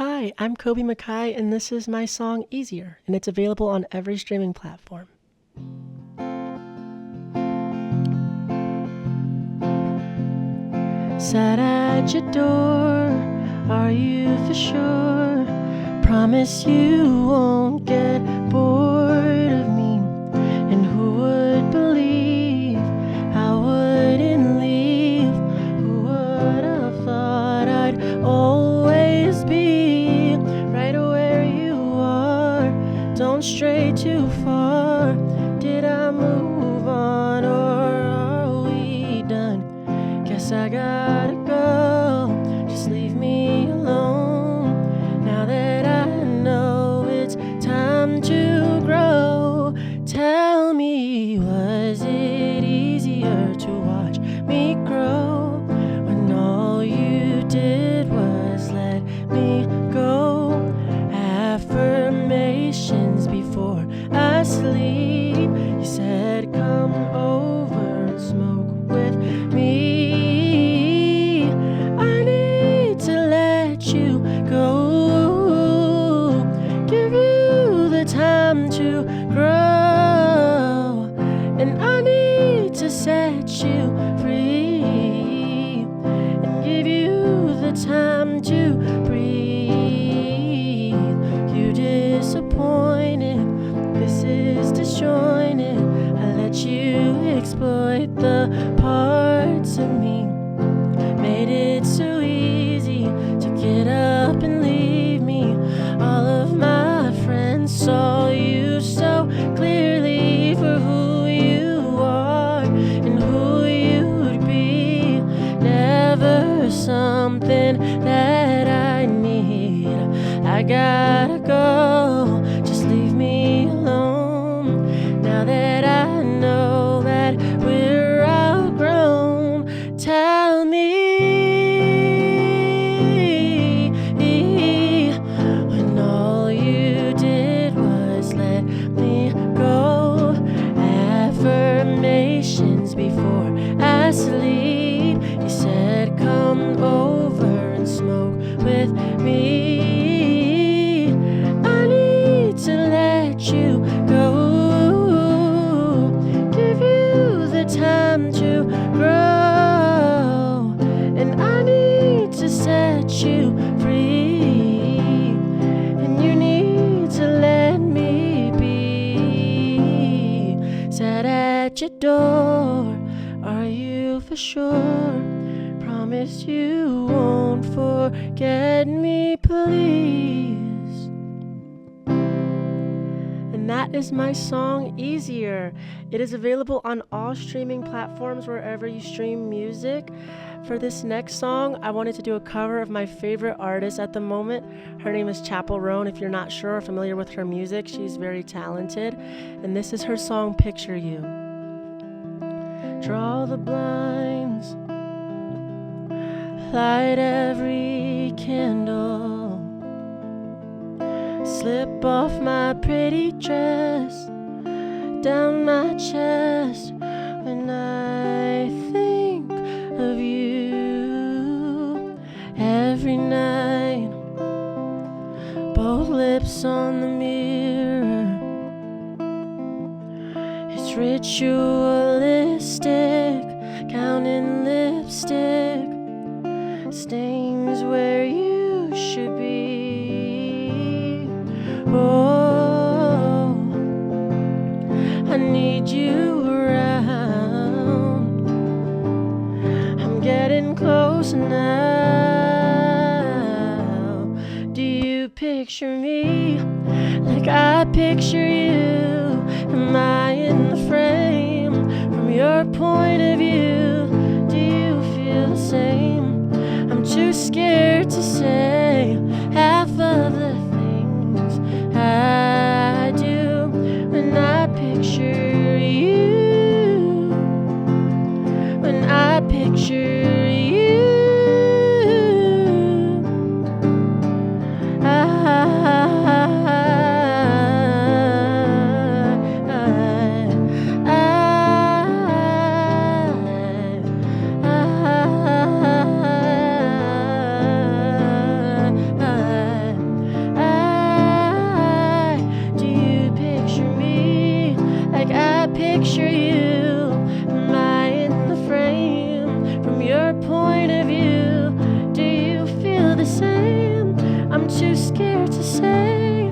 Hi, I'm Kobe Mackay, and this is my song Easier, and it's available on every streaming platform. Sat at your door, are you for sure? Promise you won't get bored of me. And who would believe I wouldn't leave? Who would have thought I'd always be right where you are? Don't stray too far. Did I move on or are we done? Guess I gotta go, just leave me alone. Now that I know it's time to grow, tell me, was it easier to watch me grow when all you did was let me go? Affirmations before I sleep. You said come over and smoke with me. I need to let you go, give you the time to grow, and I need to set you free and give you the time to breathe. You disappointed, this is disjointed. I let you exploit the parts of me. Made it so easy to get up and leave me. All of my friends saw you so clearly for who you are and who you'd be. Never something that I need. I gotta go, just leave me alone. Now that I know that we're outgrown, tell me, when all you did was let me go. Affirmations before I sleep. You said come over and smoke with me. I need to let you go, give you the time to grow, and I need to set you free, and you need to let me be. Sat at your door, are you for sure? Promise you won't forget me, please. And that is my song Easier. It is available on all streaming platforms wherever you stream music. For this next song, I wanted to do a cover of my favorite artist at the moment. Her name is Chapel Roan. If you're not sure or familiar with her music, she's very talented. And this is her song Picture You. Draw the blinds, light every candle, slip off my pretty dress down my chest when I think of you. Every night, both lips on the mirror. It's ritualistic, counting lipstick stains where you should be. Oh, I need you around. I'm getting close now. Do you picture me like I picture you? Am I in the frame from your point of view? Do you feel the same? I'm too scared to say half of the things I do when I picture you. When I picture you, point of view. Do you feel the same? I'm too scared to say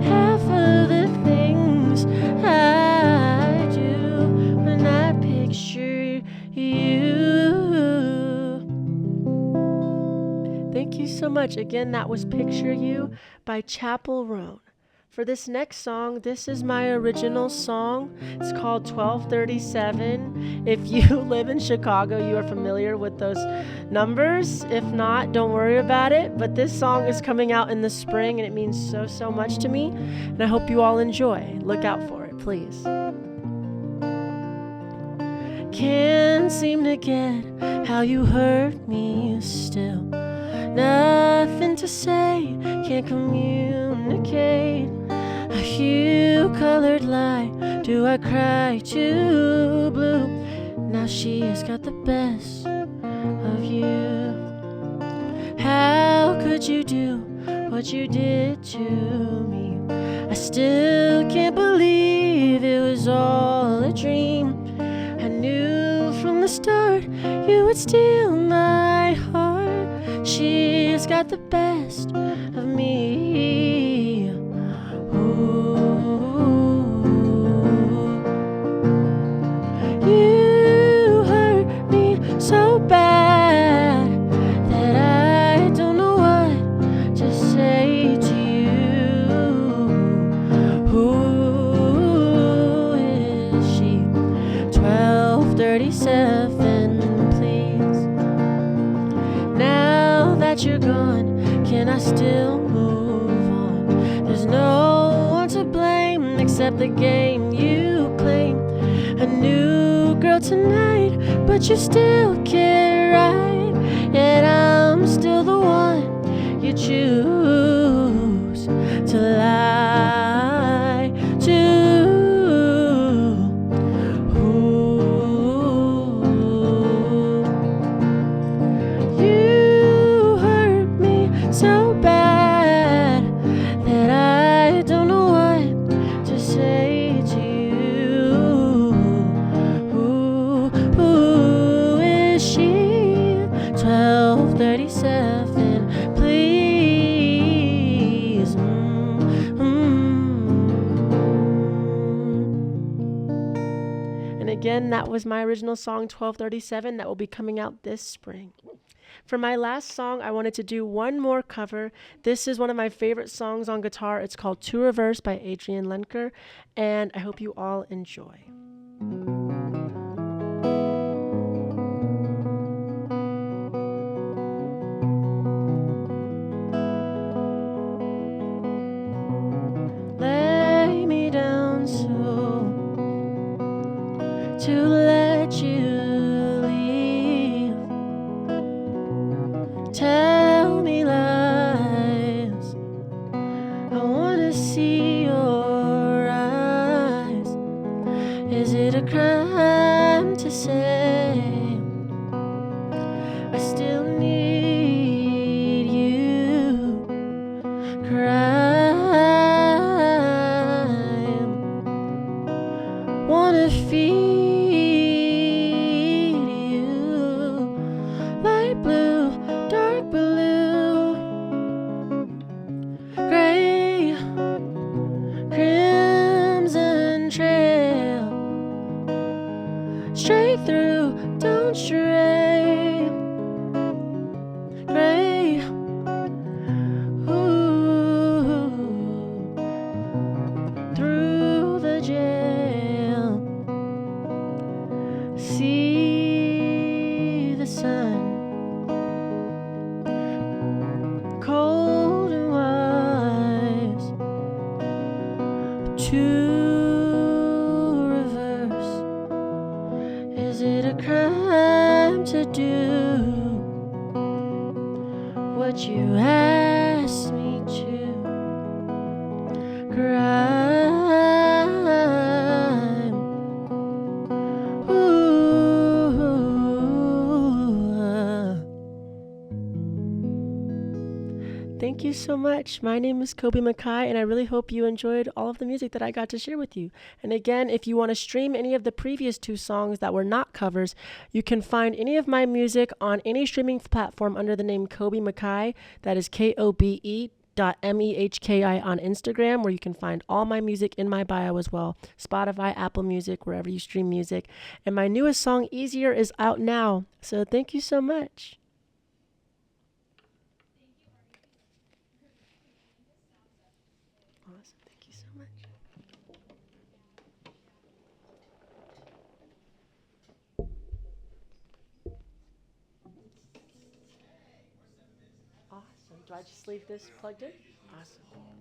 half of the things I do when I picture you. Thank you so much. Again, that was Picture You by Chapel Roan. For this next song, this is my original song. It's called 1237. If you live in Chicago, you are familiar with those numbers. If not, don't worry about it. But this song is coming out in the spring, and it means so much to me. And I hope you all enjoy. Look out for it, please. Can't seem to get how you hurt me still. Nothing to say, can't communicate. A hue-colored lie, do I cry too blue? Now she has got the best of you. How could you do what you did to me? I still can't believe it was all a dream. I knew from the start you would steal my heart. She's got the best of me. Ooh. You hurt me so bad that I don't know what to say to you. Who is she? 1237, please. Now that you're gone, can I still move on? There's no one to blame except the game you claim. A new girl tonight, but you still care, right? Yet I'm still the one you choose to lie to. So bad that I don't know what to say to you. Who is she? 1237, please. And again, that was my original song, 1237, that will be coming out this spring. For my last song, I wanted to do one more cover. This is one of my favorite songs on guitar. It's called To Reverse by Adrian Lenker, and I hope you all enjoy. Lay me down so to let you tell me lies. I wanna see your eyes. Is it a crime to say I still need you? Crime. Wanna feed you light blue, dark blue, gray, crimson trail, straight through, don't stray, gray, ooh, through the jail, see the sun, cold and wise, to reverse. Is it a crime to do what you asked me to? Crime. Ooh. Thank you so much. My name is Kobe Mackay, and I really hope you enjoyed all of the music that I got to share with you. And again, if you want to stream any of the previous two songs that were not covers, you can find any of my music on any streaming platform under the name Kobe Mackay. That is KOBE. Mehki on Instagram, where you can find all my music in my bio as well. Spotify, Apple Music, wherever you stream music. And my newest song, Easier, is out now. So thank you so much. Awesome. Thank you so much. Awesome. Do I just leave this plugged in? Awesome.